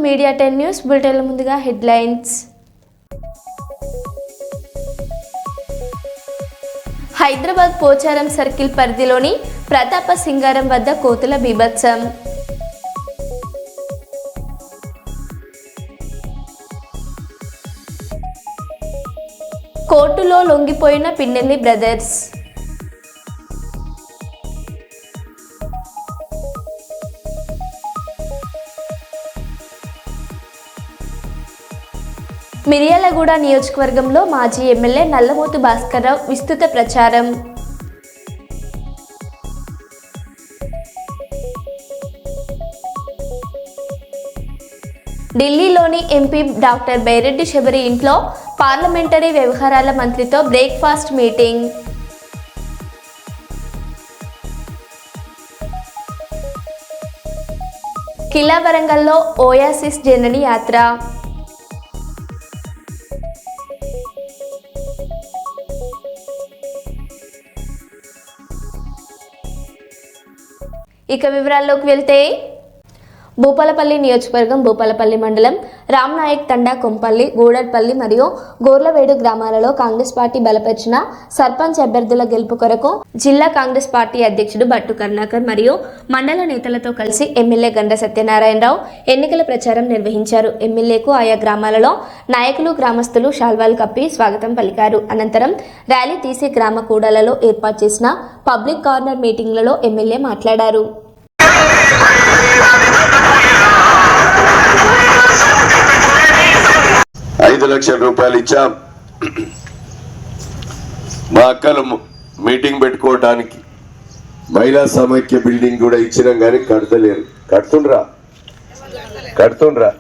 Media 10 news బులెటిన్ల ముందుగా headlines. Hyderabad Pocharam circle పరిధిలోని ప్రతాప సింగారం వద్ద కోతుల బీభత్సం. కోర్టులో లొంగిపోయిన పిన్నెల్లి బ్రదర్స్. మిర్యాలగూడ నియోజకవర్గంలో మాజీ ఎమ్మెల్యే నల్లమోతు భాస్కర్రావు విస్తృత ప్రచారం. ఢిల్లీలోని ఎంపీ డాక్టర్ బైరెడ్డి శబరి ఇంట్లో పార్లమెంటరీ వ్యవహారాల మంత్రితో బ్రేక్ఫాస్ట్ మీటింగ్. కిలా వరంగల్లో ఓయాసిస్ జనని యాత్ర. ఇక వివరాల్లోకి వెళ్తే భూపాలపల్లి నియోజకవర్గం భూపాలపల్లి మండలం రామ్నాయక్ తండా కొంపల్లి గూడల్పల్లి మరియు గోర్లవేడు గ్రామాలలో కాంగ్రెస్ పార్టీ బలపరిచిన సర్పంచ్ అభ్యర్థుల గెలుపు కొరకు జిల్లా కాంగ్రెస్ పార్టీ అధ్యక్షుడు భట్టు కరుణాకర్ మరియు మండల నేతలతో కలిసి ఎమ్మెల్యే గండ్ర సత్యనారాయణరావు ఎన్నికల ప్రచారం నిర్వహించారు. ఎమ్మెల్యేకు ఆయా గ్రామాలలో నాయకులు గ్రామస్తులు శాల్వాలు కప్పి స్వాగతం పలికారు. అనంతరం ర్యాలీ తీసి గ్రామ కూడలలో ఏర్పాటు చేసిన పబ్లిక్ కార్నర్ మీటింగ్లలో ఎమ్మెల్యే మాట్లాడారు. 5 లక్షల రూపాయలు ఇచ్చాం. మా అక్కలు మీటింగ్ పెట్టుకోవడానికి మహిళా సమైక్య బిల్డింగ్ కూడా ఇచ్చినాం కానీ కడతలేరు. కడుతుండ్రా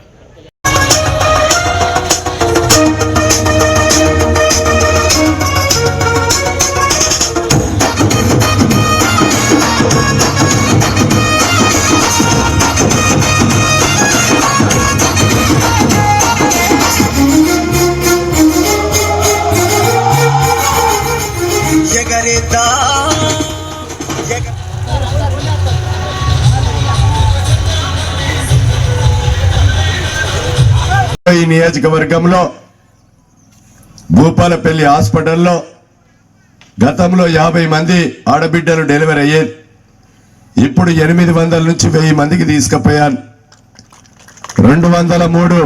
ఈ నియోజకవర్గంలో భూపాలపల్లి హాస్పిటల్లో గతంలో 50 మంది ఆడబిడ్డలు డెలివరీ అయ్యేది. ఇప్పుడు 800 నుంచి 1000 మందికి తీసుకుపోయాను. 203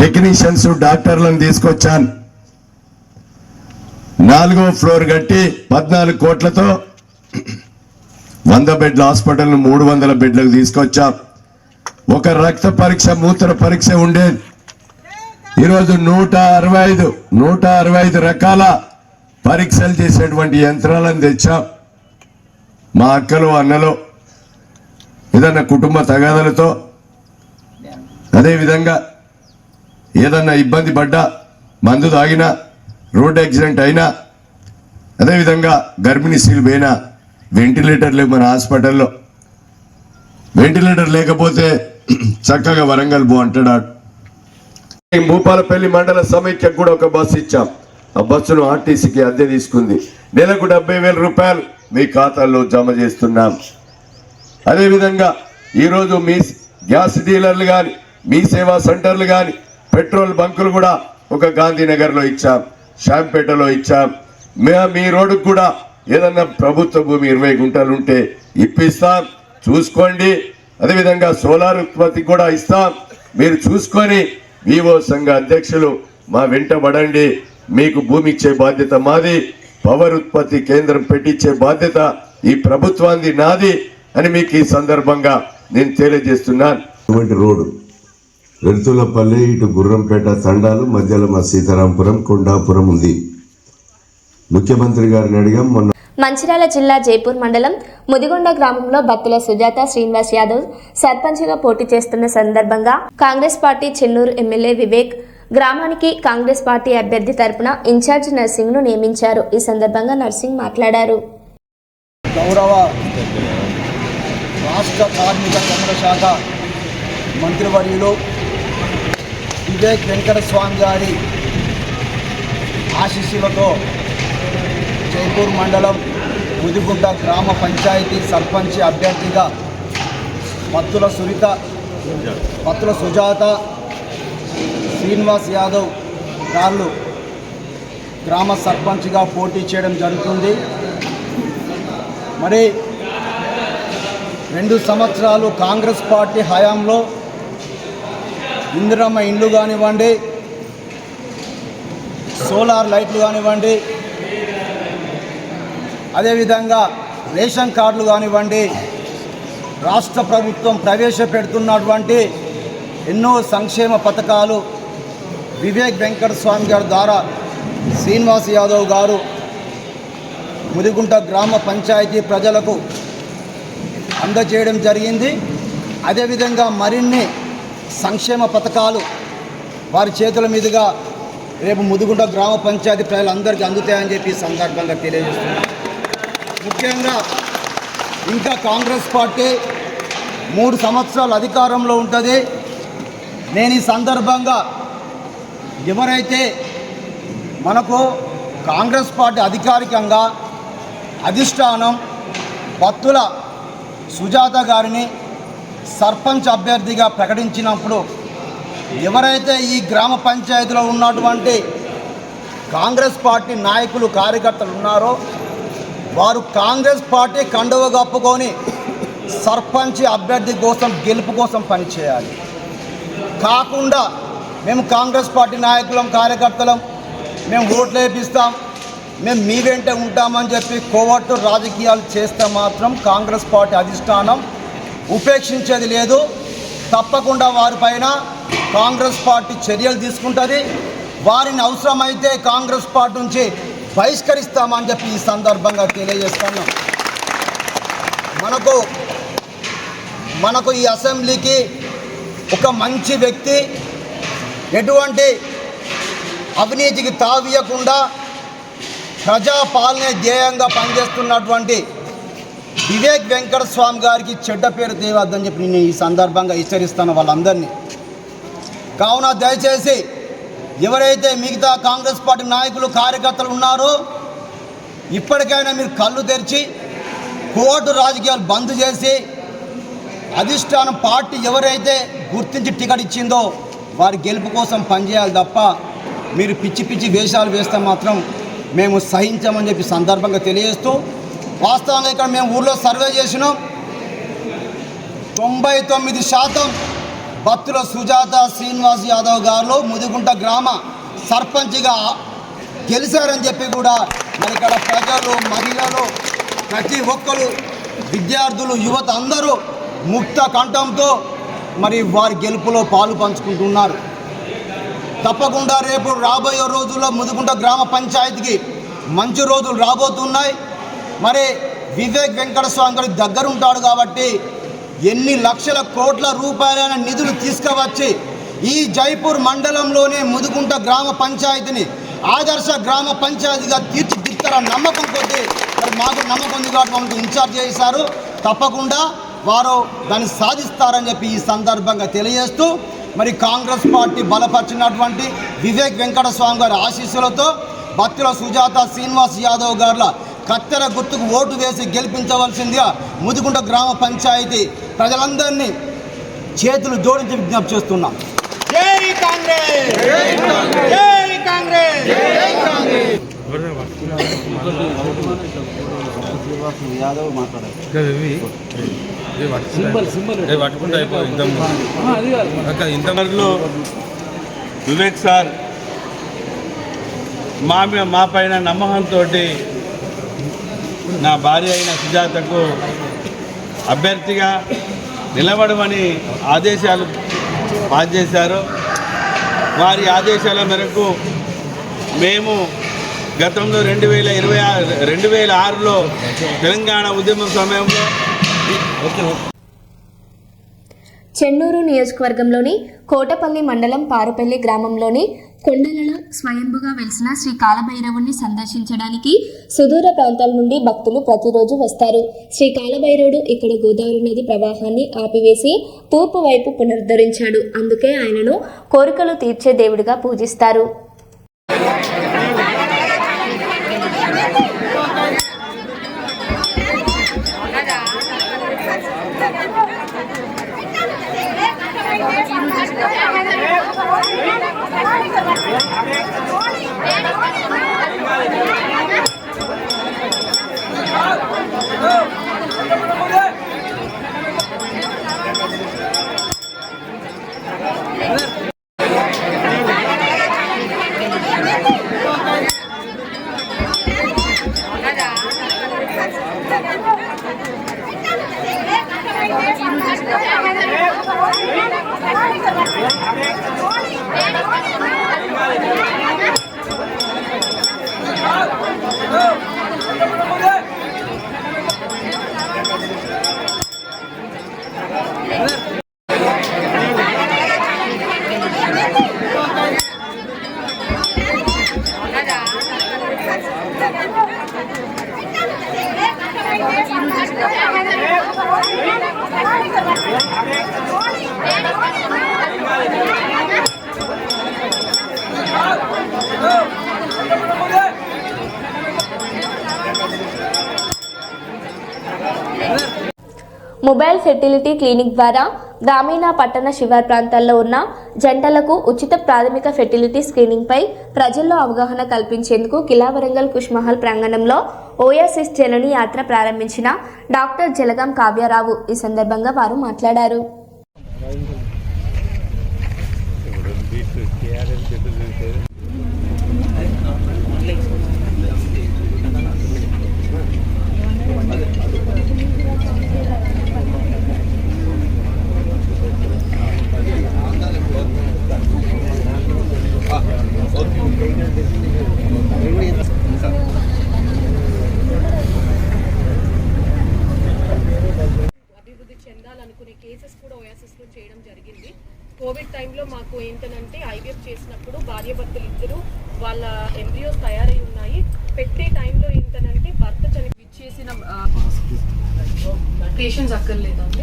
టెక్నీషియన్స్ డాక్టర్లను తీసుకొచ్చాను. 4వ ఫ్లోర్ కట్టి 14 కోట్లతో 100 బెడ్ల హాస్పిటల్ను 300 బెడ్లకు తీసుకొచ్చాం. ఒక రక్త పరీక్ష మూత్ర పరీక్ష ఉండేది. ఈరోజు 165 రకాల పరీక్షలు చేసేటువంటి యంత్రాలను తెచ్చాం. మా అక్కలు అన్నలు ఏదన్నా కుటుంబ తగాదలతో అదేవిధంగా ఏదన్నా ఇబ్బంది పడ్డా, మందు తాగినా, రోడ్ యాక్సిడెంట్ అయినా, అదేవిధంగా గర్భిణీ స్త్రీలు పోయినా వెంటిలేటర్ లేవు. మన హాస్పిటల్లో వెంటిలేటర్ లేకపోతే చక్కగా వరంగల్ పో అంటాడు. భూపాలపల్లి మండల సమైక్యకు కూడా ఒక బస్సు ఇచ్చాం. ఆ బస్సును ఆర్టీసీకి అద్దె తీసుకుంది. నెలకు 70,000 రూపాయలు మీ ఖాతాల్లో జమ చేస్తున్నాం. అదేవిధంగా ఈరోజు మీ గ్యాస్ డీలర్లు కానీ, మీ సేవా సెంటర్లు కానీ, పెట్రోల్ బంకులు కూడా ఒక గాంధీనగర్లో ఇచ్చాం, శాంపేటలో ఇచ్చాం. మీ రోడ్డుకు కూడా ఏదన్నా ప్రభుత్వ భూమి 20 గుంటలు ఉంటే ఇప్పిస్తాం, చూసుకోండి. అదేవిధంగా సోలార్ ఉత్పత్తి కూడా ఇస్తాం, మీరు చూసుకొని వివో సంఘ అధ్యక్షులు మా వెంట పడండి. మీకు భూమి ఇచ్చే బాధ్యత మాది, పవర్ ఉత్పత్తి కేంద్రం పెట్టించే బాధ్యత ఈ ప్రభుత్వాన్ని నాది అని మీకు ఈ సందర్భంగా నేను తెలియజేస్తున్నాను. రోడ్డు వెలుతులపల్లి ఇటు గుర్రంపేట తండాలు మధ్యలో మా సీతారాంపురం కొండాపురం ఉంది. ముఖ్యమంత్రి గారిని అడిగాం. మొన్న మంచిర్యాల జిల్లా జైపూర్ మండలం ముదిగొండ గ్రామంలో బత్తుల సుజాత శ్రీనివాస్ యాదవ్ సర్పంచ్గా పోటీ చేస్తున్న సందర్భంగా కాంగ్రెస్ పార్టీ చెన్నూరు ఎమ్మెల్యే వివేక్ గ్రామానికి కాంగ్రెస్ పార్టీ అభ్యర్థి తరపున ఇన్ఛార్జ్ నర్సింగ్ను నియమించారు. ఈ సందర్భంగా నర్సింగ్ మాట్లాడారు. గౌరవ రాష్ట్ర కార్మిక కేంద్ర శాఖ మంత్రివర్యులు వివేక్ వెంకటస్వామి గారి ఆశీస్సులతో జైపూర్ మండలం ముదిగుంట గ్రామ పంచాయతీ సర్పంచ్ అభ్యర్థిగా బత్తుల సునీత పత్తుల సుజాత శ్రీనివాస్ యాదవ్ గారు గ్రామ సర్పంచ్గా పోటీ చేయడం జరుగుతుంది. మరి 2 సంవత్సరాలు కాంగ్రెస్ పార్టీ హయాంలో ఇందిరమ్మ ఇండ్లు కానివ్వండి, సోలార్ లైట్లు కానివ్వండి, అదేవిధంగా రేషన్ కార్డులు కానివ్వండి, రాష్ట్ర ప్రభుత్వం ప్రవేశపెడుతున్నటువంటి ఎన్నో సంక్షేమ పథకాలు వివేక్ వెంకటస్వామి గారి ద్వారా శ్రీనివాస్ యాదవ్ గారు ముదిగుంట గ్రామ పంచాయతీ ప్రజలకు అందజేయడం జరిగింది. అదేవిధంగా మరిన్ని సంక్షేమ పథకాలు వారి చేతుల మీదుగా రేపు ముదిగుంట గ్రామ పంచాయతీ ప్రజలందరికీ అందుతాయని చెప్పి ఈ సందర్భంగా తెలియజేస్తున్నాను. ముఖ్యంగా ఇంకా కాంగ్రెస్ పార్టీ 3 సంవత్సరాలు అధికారంలో ఉంటుంది. నేను ఈ సందర్భంగా ఎవరైతే మనకు కాంగ్రెస్ పార్టీ అధికారికంగా అధిష్టానం పత్తుల సుజాత గారిని సర్పంచ్ అభ్యర్థిగా ప్రకటించినప్పుడు ఎవరైతే ఈ గ్రామ పంచాయతీలో ఉన్నటువంటి కాంగ్రెస్ పార్టీ నాయకులు కార్యకర్తలు ఉన్నారో వారు కాంగ్రెస్ పార్టీ కండువ కప్పుకొని సర్పంచ్ అభ్యర్థి కోసం గెలుపు కోసం పనిచేయాలి. కాకుండా మేము కాంగ్రెస్ పార్టీ నాయకులం కార్యకర్తలం, మేము ఓట్లు వేపిస్తాం, మేము మీ వెంటే ఉంటామని చెప్పి కోవట్టు రాజకీయాలు చేస్తే మాత్రం కాంగ్రెస్ పార్టీ అధిష్టానం ఉపేక్షించేది లేదు. తప్పకుండా వారిపైన కాంగ్రెస్ పార్టీ చర్యలు తీసుకుంటుంది. వారిని అవసరమైతే కాంగ్రెస్ పార్టీ నుంచి బహిష్కరిస్తామని చెప్పి ఈ సందర్భంగా తెలియజేస్తున్నాం. మనకు ఈ అసెంబ్లీకి ఒక మంచి వ్యక్తి, ఎటువంటి అవినీతికి తావియకుండా ప్రజాపాలనే ధ్యేయంగా పనిచేస్తున్నటువంటి వివేక్ వెంకటస్వామి గారికి చెడ్డ పేరు తేవద్దని చెప్పి నేను ఈ సందర్భంగా హెచ్చరిస్తాను వాళ్ళందరినీ. కావున దయచేసి ఎవరైతే మిగతా కాంగ్రెస్ పార్టీ నాయకులు కార్యకర్తలు ఉన్నారో ఇప్పటికైనా మీరు కళ్ళు తెరిచి కోర్టు రాజకీయాలు బంద్ చేసి అధిష్టానం పార్టీ ఎవరైతే గుర్తించి టికెట్ ఇచ్చిందో వారి గెలుపు కోసం పనిచేయాలి తప్ప మీరు పిచ్చి పిచ్చి వేషాలు వేస్తే మాత్రం మేము సహించామని చెప్పి సందర్భంగా తెలియజేస్తూ, వాస్తవంగా ఇక్కడ మేము ఊళ్ళో సర్వే చేసినాం. 99% పత్తుల సుజాత శ్రీనివాస్ యాదవ్ గారు ముదిగుంట గ్రామ సర్పంచ్గా గెలిచారని చెప్పి కూడా మరి ఇక్కడ ప్రజలు, మహిళలు, ప్రతి ఒక్కరు, విద్యార్థులు, యువత అందరూ ముక్త కంఠంతో మరి వారి గెలుపులో పాలు పంచుకుంటున్నారు. తప్పకుండా రేపు రాబోయే రోజుల్లో ముదిగుంట గ్రామ పంచాయతీకి మంచి రోజులు రాబోతున్నాయి. మరి వివేక్ వెంకటస్వామి గారి దగ్గర ఉంటాడు కాబట్టి ఎన్ని లక్షల కోట్ల రూపాయలైన నిధులు తీసుకువచ్చి ఈ జైపూర్ మండలంలోనే ముదిగుంట గ్రామ పంచాయతీని ఆదర్శ గ్రామ పంచాయతీగా తీర్చిదిద్దారన్న నమ్మకం కొద్దీ మరి మాకు నమ్మకం ఉంది కాబట్టి మమ్మల్ని ఇన్ఛార్జ్ చేశారు. తప్పకుండా వారు దాన్ని సాధిస్తారని చెప్పి ఈ సందర్భంగా తెలియజేస్తూ, మరి కాంగ్రెస్ పార్టీ బలపరిచినటువంటి వివేక్ వెంకటస్వామి గారి ఆశీస్సులతో పత్తుల సుజాత శ్రీనివాస్ యాదవ్ గారుల కత్తెర గుర్తుకు ఓటు వేసి గెలిపించవలసిందిగా ముదిగుంట గ్రామ పంచాయతీ ప్రజలందరినీ చేతులు జోడించి విజ్ఞప్తి చేస్తున్నాం. జై కాంగ్రెస్, జై కాంగ్రెస్, జై కాంగ్రెస్, జై కాంగ్రెస్. యాదవ్ మాట్లాడారు. ఇంతవరకు వివేక్ సార్ మా పైన నమ్మకంతో నా భార్య అయిన సుజాతకు అభ్యర్థిగా నిలబడమని ఆదేశాలు పాస్ చేశారు. వారి ఆదేశాల మేరకు మేము గతంలో 2006లో తెలంగాణ ఉద్యమం సమయంలో చెన్నూరు నియోజకవర్గంలోని కోటపల్లి మండలం పారుపల్లి గ్రామంలోని కొండలలో స్వయంభుగా వెలిసిన శ్రీ కాలభైరవుని సందర్శించడానికి సుదూర ప్రాంతాల నుండి భక్తులు ప్రతిరోజు వస్తారు. శ్రీ కాలభైరవుడు ఇక్కడ గోదావరి నది ప్రవాహాన్ని ఆపివేసి తూర్పు వైపు పునరుద్ధరించాడు. అందుకే ఆయనను కోరికలు తీర్చే దేవుడిగా పూజిస్తారు. మొబైల్ ఫెర్టిలిటీ క్లినిక్ ద్వారా గ్రామీణ పట్టణ శివారు ప్రాంతాల్లో ఉన్న జంటలకు ఉచిత ప్రాథమిక ఫెర్టిలిటీ స్క్రీనింగ్ పై ప్రజల్లో అవగాహన కల్పించేందుకు కిలా వరంగల్ కుష్మహల్ ప్రాంగణంలో ఓయాసిస్ జనని యాత్ర ప్రారంభించిన డాక్టర్ జలగం కావ్యారావు. ఈ సందర్భంగా వారు మాట్లాడారు. అభివృద్ధి చెందాలనుకునే కేసెస్ కూడా ఓయాసిస్లో చేయడం జరిగింది. కోవిడ్ టైంలో మాకు ఏంటంటే ఐవీఎఫ్ చేసినప్పుడు భార్యాభర్తలు ఇద్దరు వాళ్ళ ఎంబ్రియోస్ తయారై ఉన్నాయి. పెట్టే టైంలో ఏంటంటే భర్త చేసిన పేషెంట్స్ అక్కర్లేదండి.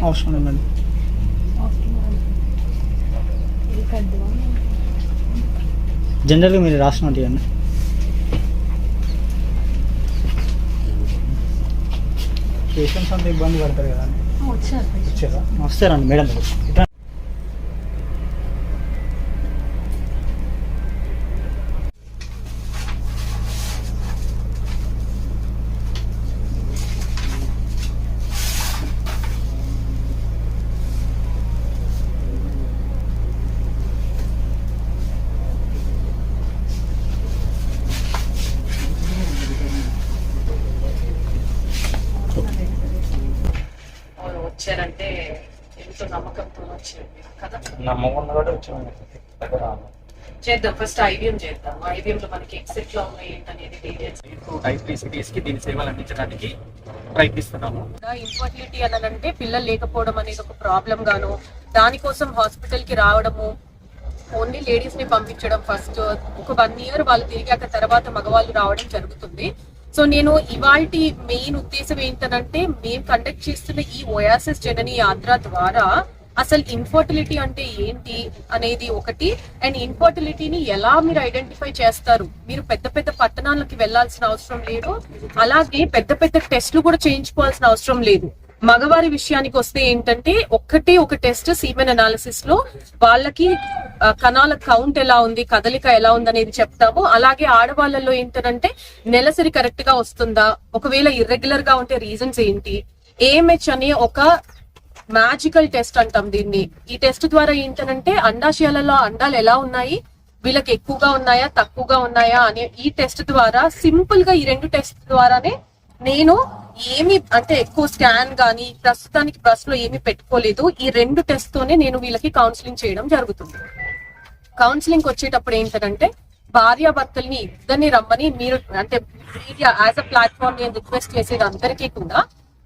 జనరల్గా మీరు రాసినట్టు అండి. పేషెంట్స్ అంతా ఇబ్బంది పడతారు కదా. వచ్చారా? వస్తారండి మేడం. ఇట్లా వచ్చారంటే ఎంతో నమ్మకంతో వచ్చారు కదా. చేద్దాం, ఫస్ట్ ఐవీఎం చేద్దాం. ఐవీఎం లో మనకి ఎక్సెట్ లో ఉన్నాయి ఏంటనేది డీటెయిల్స్ టైప్ 3 సిటీస్ కి దీని సేవలు అందించడానికి ప్రయత్నిస్తున్నాము. ఇన్ఫర్టిలిటీ అనంటే పిల్లలు లేకపోవడం అనేది ఒక ప్రాబ్లం గాను, దానికోసం హాస్పిటల్ కి రావడము, ఓన్లీ లేడీస్ ని పంపించడం, ఫస్ట్ ఒక 1 year వాళ్ళు తిరిగాక తర్వాత మగవాళ్ళు రావడం జరుగుతుంది. సో నేను ఇవాల్టి మెయిన్ ఉద్దేశం ఏంటంటే మేము కండక్ట్ చేస్తున్న ఈ ఓయాసిస్ జనని యాత్ర ద్వారా అసలు ఇన్ఫర్టిలిటీ అంటే ఏంటి అనేది ఒకటి, అండ్ ఇన్ఫర్టిలిటీని ఎలా మీరు ఐడెంటిఫై చేస్తారు. మీరు పెద్ద పెద్ద పట్టణాలకి వెళ్లాల్సిన అవసరం లేదు, అలాగే పెద్ద పెద్ద టెస్ట్లు కూడా చేయించుకోవాల్సిన అవసరం లేదు. మగవారి విషయానికి వస్తే ఏంటంటే ఒక్కటే ఒక టెస్ట్ సీమెన్ అనాలిసిస్ లో వాళ్ళకి కణాల కౌంట్ ఎలా ఉంది, కదలిక ఎలా ఉంది అనేది చెప్తాము. అలాగే ఆడవాళ్ళలో ఏంటంటే నెలసరి కరెక్ట్ గా వస్తుందా, ఒకవేళ ఇర్రెగ్యులర్ గా ఉంటే రీజన్స్ ఏంటి, AMH అనే ఒక మ్యాజికల్ టెస్ట్ అంటాం దీన్ని. ఈ టెస్ట్ ద్వారా ఏంటంటే అండాశయాలలో అండాలు ఎలా ఉన్నాయి, వీళ్ళకి ఎక్కువగా ఉన్నాయా తక్కువగా ఉన్నాయా అనే ఈ టెస్ట్ ద్వారా సింపుల్ గా ఈ 2 టెస్ట్ ద్వారానే నేను ఏమి అంటే ఎక్కువ స్కాన్ గానీ ప్రస్తుతానికి బస్ లో ఏమి పెట్టుకోలేదు. ఈ 2 టెస్ట్ తోనే నేను వీళ్ళకి కౌన్సిలింగ్ చేయడం జరుగుతుంది. కౌన్సిలింగ్ వచ్చేటప్పుడు ఏంటంటే భార్యాభర్తల్ని ఇద్దరిని రమ్మని మీరు అంటే మీడియా యాజ్ అ ప్లాట్ఫామ్ నేను రిక్వెస్ట్ చేసేది అందరికీ కూడా,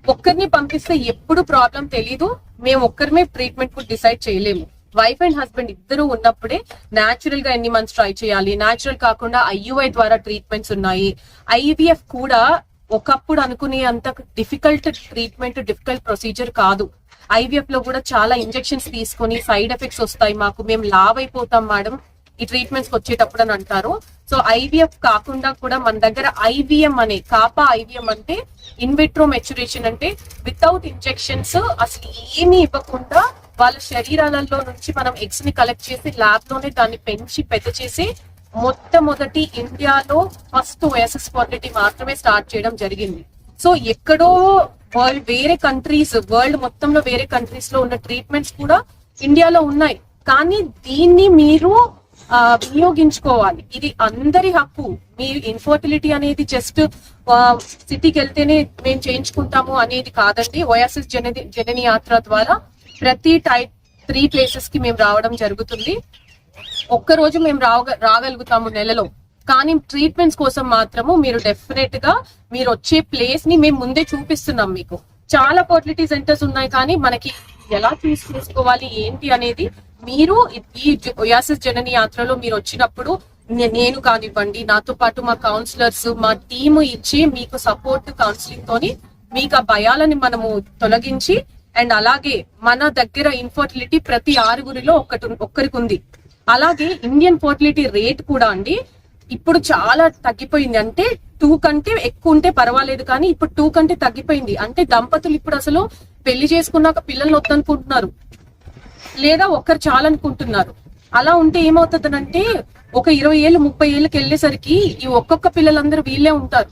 ఒక్కరిని పంపిస్తే ఎప్పుడు ప్రాబ్లం తెలీదు, మేము ఒక్కరిమే ట్రీట్మెంట్ కూడా డిసైడ్ చేయలేము. వైఫ్ అండ్ హస్బెండ్ ఇద్దరు ఉన్నప్పుడే న్యాచురల్ గా ఎన్ని మంత్స్ ట్రై చేయాలి, న్యాచురల్ కాకుండా IUI ద్వారా ట్రీట్మెంట్స్ ఉన్నాయి. IVF కూడా ఒకప్పుడు అనుకునే అంత డిఫికల్ట్ ట్రీట్మెంట్, డిఫికల్ట్ ప్రొసీజర్ కాదు. IVF లో కూడా చాలా ఇంజెక్షన్స్ తీసుకొని సైడ్ ఎఫెక్ట్స్ వస్తాయి మాకు, మేము లావ్ అయిపోతాం మేడం, ఈ ట్రీట్మెంట్స్ వచ్చేటప్పుడు అని అంటారు. సో ఐవీఎఫ్ కాకుండా కూడా మన దగ్గర ఐవీఎం అనే కాపా ఐవీఎం అంటే ఇన్విట్రో మెచ్యురేషన్, అంటే వితౌట్ ఇంజెక్షన్స్ అసలు ఏమీ ఇవ్వకుండా వాళ్ళ శరీరాలలో నుంచి మనం ఎగ్స్ ని కలెక్ట్ చేసి ల్యాబ్ లోనే దాన్ని పెంచి పెద్ద చేసి మొట్టమొదటి ఇండియాలో ఫస్ట్ ఓఎస్ఎస్ ఫర్టిలిటీ మాత్రమే స్టార్ట్ చేయడం జరిగింది. సో ఎక్కడో వేరే కంట్రీస్, వరల్డ్ మొత్తంలో వేరే కంట్రీస్ లో ఉన్న ట్రీట్మెంట్స్ కూడా ఇండియాలో ఉన్నాయి. కానీ దీన్ని మీరు వినియోగించుకోవాలి. ఇది అందరి హక్కు. మీ ఇన్ఫర్టిలిటీ అనేది జస్ట్ సిటీకి వెళ్తేనే మేము చేయించుకుంటాము అనేది కాదండి. ఓఎస్ఎస్ జనని యాత్ర ద్వారా ప్రతి టైప్ 3 ప్లేసెస్ కి మేము రావడం జరుగుతుంది. ఒక్కరోజు మేము రాగలుగుతాము నెలలో. కానీ ట్రీట్మెంట్స్ కోసం మాత్రము మీరు డెఫినెట్ గా మీరు వచ్చే ప్లేస్ ని మేము ముందే చూపిస్తున్నాం. మీకు చాలా ఫర్టిలిటీ సెంటర్స్ ఉన్నాయి, కానీ మనకి ఎలా చేసుకోవాలి ఏంటి అనేది మీరు ఈ ఓయాసిస్ జనని యాత్రలో మీరు వచ్చినప్పుడు నేను కానివ్వండి, నాతో పాటు మా కౌన్సిలర్స్, మా టీము ఇచ్చి మీకు సపోర్ట్ కౌన్సిలింగ్ తోని మీకు ఆ భయాలని మనము తొలగించి, అండ్ అలాగే మన దగ్గర ఇన్ఫర్టిలిటీ ప్రతి 6గురిలో ఒక్కరికి ఉంది. అలాగే ఇండియన్ ఫర్టిలిటీ రేట్ కూడా అండి ఇప్పుడు చాలా తగ్గిపోయింది. అంటే 2 కంటే ఎక్కువ ఉంటే పర్వాలేదు, కానీ ఇప్పుడు 2 కంటే తగ్గిపోయింది. అంటే దంపతులు ఇప్పుడు అసలు పెళ్లి చేసుకున్నాక పిల్లల్ని వద్దనుకుంటున్నారు, లేదా ఒక్కరు చాలనుకుంటున్నారు. అలా ఉంటే ఏమవుతుందంటే ఒక 20 ఏళ్ళు 30 ఏళ్ళకి వెళ్ళేసరికి ఈ ఒక్కొక్క పిల్లలందరూ వీళ్ళే ఉంటారు,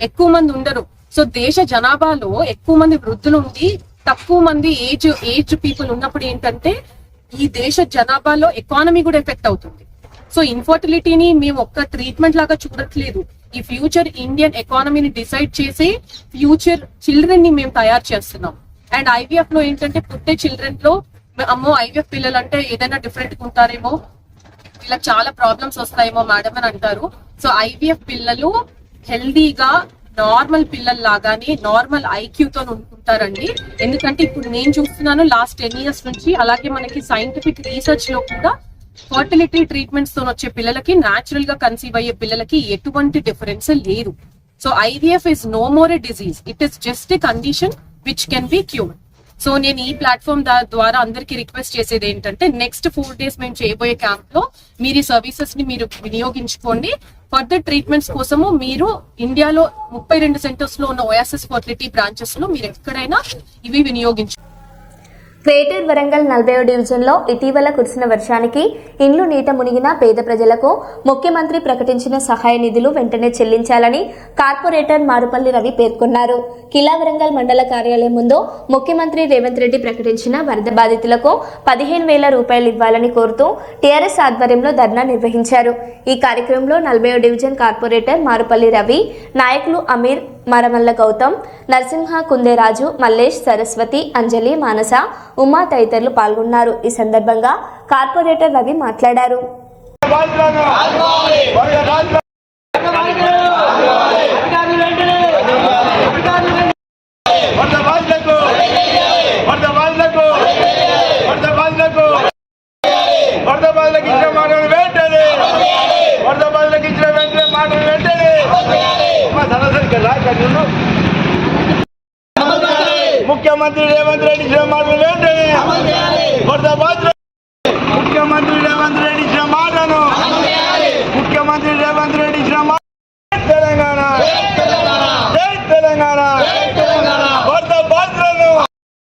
ఎక్కువ మంది ఉండరు. సో దేశ జనాభాలో ఎక్కువ మంది వృద్ధులు ఉండి తక్కువ మంది ఏజ్ పీపుల్ ఉన్నప్పుడు ఏంటంటే ఈ దేశ జనాభాలో ఎకానమీ కూడా ఎఫెక్ట్ అవుతుంది. సో ఇన్ఫర్టిలిటీని మేము ఒక్క ట్రీట్మెంట్ లాగా చూడట్లేదు. ఈ ఫ్యూచర్ ఇండియన్ ఎకానమీని డిసైడ్ చేసి ఫ్యూచర్ చిల్డ్రన్ ని మేము తయారు చేస్తున్నాం. అండ్ ఐవీఎఫ్ లో ఏంటంటే పుట్టే చిల్డ్రన్ లో అమ్మో ఐవీఎఫ్ పిల్లలు అంటే ఏదైనా డిఫరెంట్ గా ఉంటారేమో, వీళ్ళకి చాలా ప్రాబ్లమ్స్ వస్తాయేమో మేడం అని అంటారు. సో ఐవీఎఫ్ పిల్లలు హెల్దీగా నార్మల్ పిల్లల లాగానే నార్మల్ ఐక్యూతో ఉంటారండి. ఎందుకంటే ఇప్పుడు నేను చూస్తున్నాను లాస్ట్ 10 years నుంచి, అలాగే మనకి సైంటిఫిక్ రీసెర్చ్ లో కూడా ఫర్టిలిటీ ట్రీట్మెంట్స్ తో వచ్చే పిల్లలకి న్యాచురల్ గా కన్సీవ్ అయ్యే పిల్లలకి ఎటువంటి డిఫరెన్స్ లేదు. So IVF is no more a disease, it is just a condition which can be cured. So నేను ఈ ప్లాట్ఫామ్ ద్వారా అందరికి రిక్వెస్ట్ చేసేది ఏంటంటే నెక్స్ట్ 4 days మేము చేయబోయే క్యాంప్ లో మీరు ఈ సర్వీసెస్ ని మీరు వినియోగించుకోండి. ఫర్దర్ ట్రీట్మెంట్స్ కోసము మీరు ఇండియాలో 32 సెంటర్స్ లో ఉన్న ఓయాసిస్ ఫర్టిలిటీ బ్రాంచెస్ లో మీరు ఎక్కడైనా ఇవి వినియోగించు. గ్రేటర్ వరంగల్ 40వ డివిజన్లో ఇటీవల కురిసిన వర్షానికి ఇండ్లు నీట మునిగిన పేద ప్రజలకు ముఖ్యమంత్రి ప్రకటించిన సహాయ నిధులు వెంటనే చెల్లించాలని కార్పొరేటర్ మారుపల్లి రవి పేర్కొన్నారు. కిలా వరంగల్ మండల కార్యాలయం ముందు ముఖ్యమంత్రి రేవంత్ రెడ్డి ప్రకటించిన వరద బాధితులకు 15,000 రూపాయలు ఇవ్వాలని కోరుతూ టీఆర్ఎస్ ఆధ్వర్యంలో ధర్నా నిర్వహించారు. ఈ కార్యక్రమంలో 40వ డివిజన్ కార్పొరేటర్ మారుపల్లి రవి, నాయకులు అమీర్, మరమల్ల గౌతమ్, నరసింహ, కుందేరాజు, మల్లేష్, సరస్వతి, అంజలి, మానస, ఉమా తదితరులు పాల్గొన్నారు. ఈ సందర్భంగా కార్పొరేటర్ రవి మాట్లాడారు. ముఖ్యమంత్రి రేవంత్ రెడ్డి ఇచ్చిన మాటలు వెంటనే ముఖ్యమంత్రి రేవంత్ రెడ్డి ఇచ్చిన మాటను ముఖ్యమంత్రి రేవంత్ రెడ్డి ఇచ్చిన మాట తెలంగాణ జై తెలంగాణ వరద బాధితులను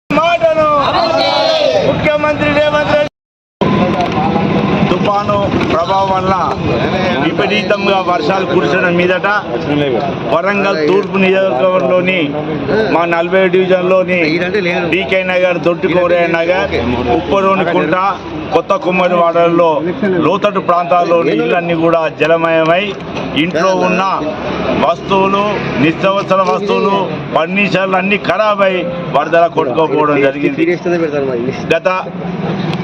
మాటను ముఖ్యమంత్రి రేవంత్ రెడ్డి. తుఫాను ప్రభావం వల్ల విపరీతంగా వర్షాలు కురిసిన మీదట వరంగల్ తూర్పు నియోజకవర్గంలోని మా 40వ డివిజన్లోని డీకే నగర్, దొడ్డికోరయ్య నగర్, ఉప్పరోనికుంట, కొత్త కుమ్మరి వాడల్లో లోతట్టు ప్రాంతాల్లోని ఇళ్ళన్నీ కూడా జలమయమై ఇంట్లో ఉన్న వస్తువులు, నిత్యావసర వస్తువులు, ఫర్నిచర్లు అన్నీ ఖరాబ్ అయి వరదల కొట్టుకోపోవడం జరిగింది. గత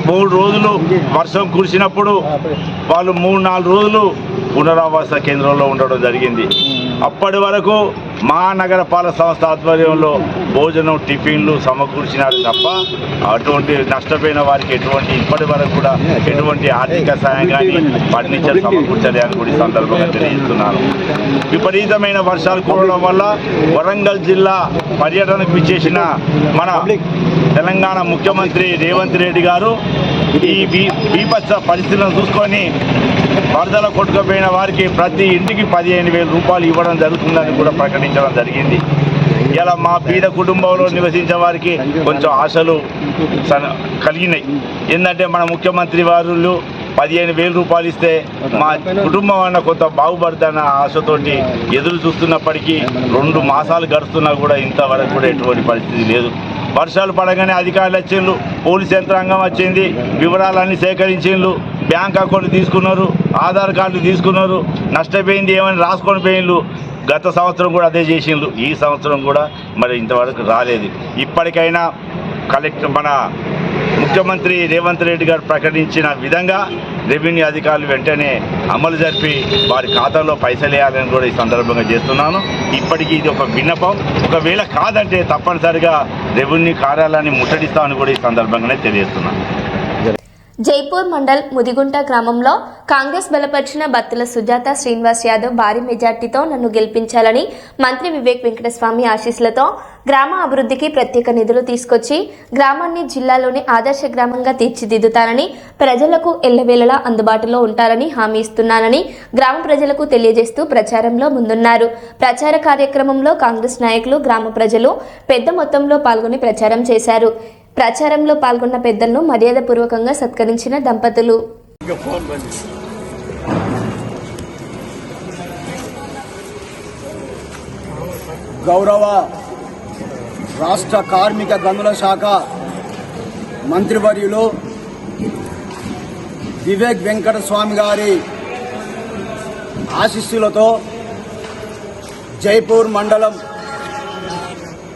3 రోజులు వర్షం కురిసినప్పుడు వాళ్ళు 3-4 రోజులు పునరావాస కేంద్రంలో ఉండడం జరిగింది. అప్పటి వరకు మహానగర పాలక సంస్థ ఆధ్వర్యంలో భోజనం, టిఫిన్లు సమకూర్చినారు తప్ప అటువంటి నష్టపోయిన వారికి ఇప్పటి వరకు కూడా ఎటువంటి ఆర్థిక సాయం కానీ ఫర్నిచర్ సమకూర్చలేదని కూడా ఈ సందర్భంగా తెలియజేస్తున్నాను. విపరీతమైన వర్షాలు కురవడం వల్ల వరంగల్ జిల్లా పర్యటనకు విచ్చేసిన మన తెలంగాణ ముఖ్యమంత్రి రేవంత్ రెడ్డి గారు ఈ బీభత్స పరిస్థితులను చూసుకొని వరదల కొట్టుకుపోయిన వారికి ప్రతి ఇంటికి 15,000 రూపాయలు ఇవ్వడం జరుగుతుందని కూడా ప్రకటించడం జరిగింది. ఇలా మా పేద కుటుంబంలో నివసించే వారికి కొంచెం ఆశలు కలిగినాయి. ఏంటంటే మన ముఖ్యమంత్రి వారు 15,000 రూపాయలు ఇస్తే మా కుటుంబం అన్న కొంత బాగుపడుతున్న ఆశతోటి ఎదురు చూస్తున్నప్పటికీ 2 మాసాలు గడుస్తున్నా కూడా ఇంతవరకు కూడా ఎటువంటి పరిస్థితి లేదు. వర్షాలు పడగానే అధికారులు వచ్చిండ్రు, పోలీస్ యంత్రాంగం వచ్చింది, వివరాలన్నీ సేకరించిండ్రు, బ్యాంక్ అకౌంట్ తీసుకున్నారు, ఆధార్ కార్డు తీసుకున్నారు, నష్టపోయింది ఏమని రాసుకొని పోయిండ్రు. గత సంవత్సరం కూడా అదే చేసిండ్రు, ఈ సంవత్సరం కూడా మరి ఇంతవరకు రాలేదు. ఇప్పటికైనా కలెక్టర్ మన ముఖ్యమంత్రి రేవంత్ రెడ్డి గారు ప్రకటించిన విధంగా రెవెన్యూ అధికారులు వెంటనే అమలు జరిపి వారి ఖాతాలో పైసలు వేయాలని కూడా ఈ సందర్భంగా చేస్తున్నాను. ఇప్పటికీ ఇది ఒక విన్నపం, ఒకవేళ కాదంటే తప్పనిసరిగా రెవెన్యూ కార్యాలయాన్ని ముట్టడిస్తామని కూడా ఈ సందర్భంగానే తెలియజేస్తున్నాను. జైపూర్ మండల్ ముదిగుంట గ్రామంలో కాంగ్రెస్ బలపరిచిన బత్తుల సుజాత శ్రీనివాస్ యాదవ్ భారీ మెజార్టీతో నన్ను గెలిపించాలని మంత్రి వివేక్ వెంకటస్వామి ఆశీస్సులతో గ్రామ అభివృద్ధికి ప్రత్యేక నిధులు తీసుకొచ్చి గ్రామాన్ని జిల్లాలోని ఆదర్శ గ్రామంగా తీర్చిదిద్దుతానని, ప్రజలకు ఎల్లవేళలా అందుబాటులో ఉంటారని హామీ ఇస్తున్నానని గ్రామ ప్రజలకు తెలియజేస్తూ ప్రచారంలో ముందున్నారు. ప్రచార కార్యక్రమంలో కాంగ్రెస్ నాయకులు, గ్రామ ప్రజలు పెద్ద మొత్తంలో పాల్గొని ప్రచారం చేశారు. ప్రచారంలో పాల్గొన్న పెద్దలను మర్యాదపూర్వకంగా సత్కరించిన దంపతులు. గౌరవ రాష్ట్ర కార్మిక గనుల శాఖ మంత్రివర్యులు వివేక్ వెంకటస్వామి గారి ఆశీస్సులతో జైపూర్ మండలం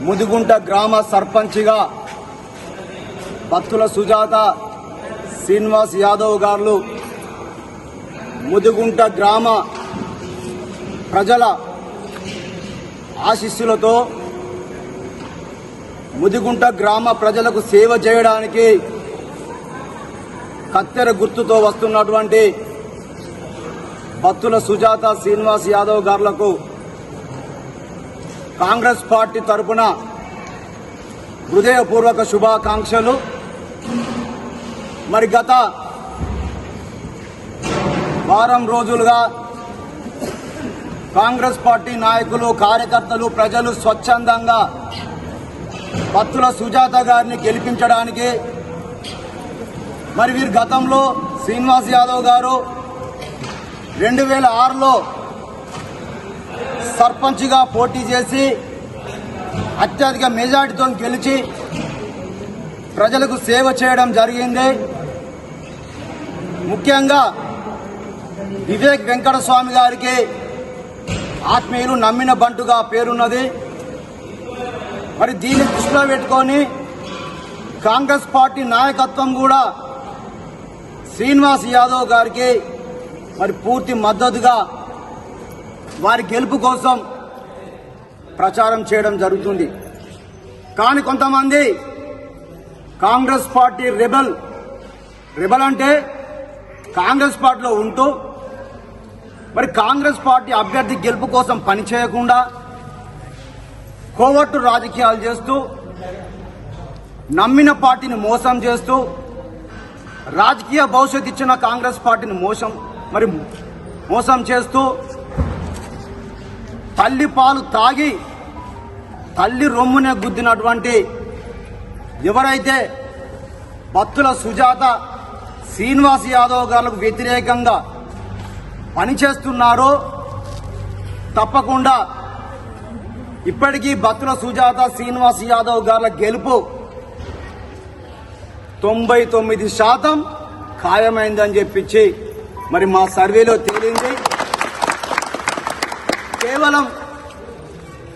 ముదిగుంట గ్రామ సర్పంచ్గా బత్తుల సుజాత శ్రీనివాస్ యాదవ్ గారు ముదిగుంట గ్రామ ప్రజల ఆశీస్సులతో ముదిగుంట గ్రామ ప్రజలకు సేవ చేయడానికి కత్తెర గుర్తుతో వస్తున్నటువంటి బత్తుల సుజాత శ్రీనివాస్ యాదవ్ గారులకు కాంగ్రెస్ పార్టీ తరఫున హృదయపూర్వక శుభాకాంక్షలు. మరి గత వారం రోజులుగా కాంగ్రెస్ పార్టీ నాయకులు, కార్యకర్తలు, ప్రజలు స్వచ్ఛందంగా బత్తుల సుజాత గారిని గెలిపించడానికి, మరి వీరు గతంలో శ్రీనివాస్ యాదవ్ గారు 2006లో సర్పంచ్గా పోటీ చేసి అత్యధిక మెజార్టీతో గెలిచి ప్రజలకు సేవ చేయడం జరిగింది. ముఖ్యంగా వివేక్ వెంకటస్వామి గారికి ఆత్మీయులు నమ్మిన బంటుగా పేరున్నది. మరి దీన్ని దృష్టిలో పెట్టుకొని కాంగ్రెస్ పార్టీ నాయకత్వం కూడా శ్రీనివాస్ యాదవ్ గారికి మరి పూర్తి మద్దతుగా వారి గెలుపు కోసం ప్రచారం చేయడం జరుగుతుంది. కానీ కొంతమంది కాంగ్రెస్ పార్టీ రెబల్ అంటే కాంగ్రెస్ పార్టీలో ఉంటూ మరి కాంగ్రెస్ పార్టీ అభ్యర్థి గెలుపు కోసం పనిచేయకుండా కోవట్టు రాజకీయాలు చేస్తూ, నమ్మిన పార్టీని మోసం చేస్తూ, రాజకీయ భవిష్యత్తు ఇచ్చిన కాంగ్రెస్ పార్టీని మోసం చేస్తూ, తల్లి పాలు తాగి తల్లి రొమ్మునే గుద్దినటువంటి ఎవరైతే బత్తుల సుజాత శ్రీనివాస్ యాదవ్ గారికి వ్యతిరేకంగా పనిచేస్తున్నారో తప్పకుండా ఇప్పటికీ బత్తుల సుజాత శ్రీనివాస్ యాదవ్ గారి గెలుపు 99% ఖాయమైందని చెప్పించి మరి మా సర్వేలో తేలింది. కేవలం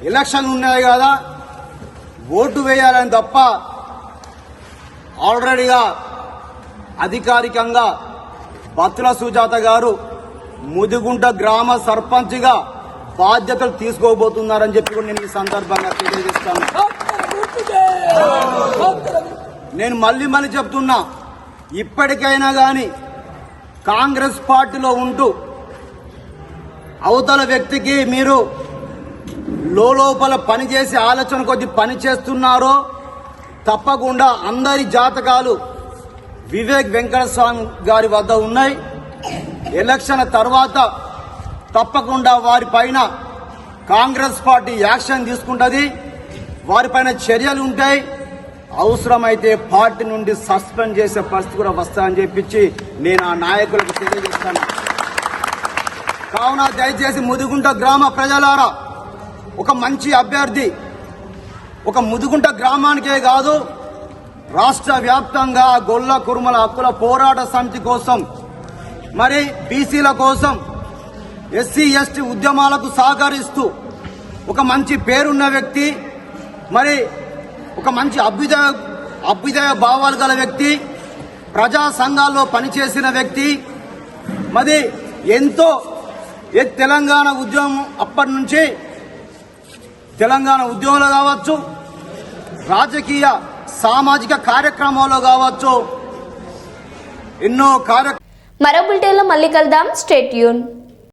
ఎలక్షన్ ఉన్నాయి కదా ఓటు వేయాలని తప్ప ఆల్రెడీగా అధికారికంగా బత్తుల సుజాత గారు ముదిగుంట గ్రామ సర్పంచ్గా బాధ్యతలు తీసుకోబోతున్నారని చెప్పి కూడా నేను ఈ సందర్భంగా తెలియజేస్తాను. నేను మళ్ళీ చెప్తున్నా, ఇప్పటికైనా కానీ కాంగ్రెస్ పార్టీలో ఉంటూ అవతల వ్యక్తికి మీరు లోపల పనిచేసి ఆలోచన కొద్ది పని చేస్తున్నారో తప్పకుండా అందరి జాతకాలు వివేక్ వెంకటస్వామి గారి వద్ద ఉన్నాయి. ఎలక్షన్ తర్వాత తప్పకుండా వారిపైన కాంగ్రెస్ పార్టీ యాక్షన్ తీసుకుంటుంది, వారిపైన చర్యలు ఉంటాయి. అవసరమైతే పార్టీ నుండి సస్పెండ్ చేసే పరిస్థితి కూడా వస్తాయని చెప్పించి నేను ఆ నాయకులకు తెలియజేస్తాను. కావున దయచేసి ముదిగుంట గ్రామ ప్రజలారా, ఒక మంచి అభ్యర్థి ఒక ముదిగుంట గ్రామానికే కాదు రాష్ట్ర వ్యాప్తంగా గొల్ల కురుమల హక్కుల పోరాట సమితి కోసం, మరి బీసీల కోసం, ఎస్సీ ఎస్టీ ఉద్యమాలకు సహకరిస్తూ ఒక మంచి పేరున్న వ్యక్తి, మరి ఒక మంచి అభ్యుదయ భావాలు గల వ్యక్తి, ప్రజా సంఘాల్లో పనిచేసిన వ్యక్తి, మరి ఎంతో తెలంగాణ ఉద్యమం అప్పటి నుంచి తెలంగాణ ఉద్యమంలో కావచ్చు, రాజకీయ సామాజిక కార్యక్రమాల్లో కావచ్చు, ఎన్నో మరో బులెటిన్లో మళ్ళీ కలుద్దాం. Stay tune.